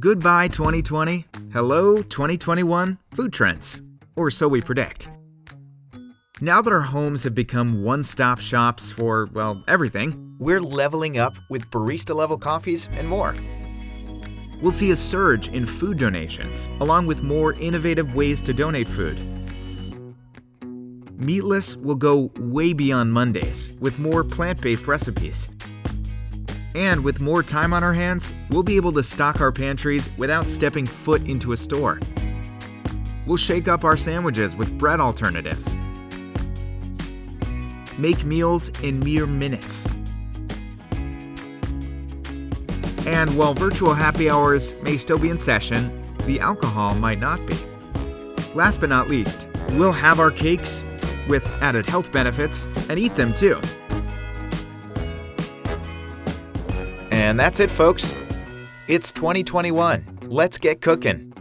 Goodbye 2020, hello 2021 food trends, or so we predict. Now that our homes have become one-stop shops for, well, everything, We're leveling up with barista-level coffees and more. we'll see a surge in food donations, along with more innovative ways to donate food. Meatless will go way beyond Mondays with more plant-based recipes. And with more time on our hands, we'll be able to stock our pantries without stepping foot into a store. We'll shake up our sandwiches with bread alternatives. Make meals in mere minutes. And while virtual happy hours may still be in session, the alcohol might not be. Last but not least, we'll have our cakes with added health benefits and eat them too. And that's it, folks. It's 2021. Let's get cooking.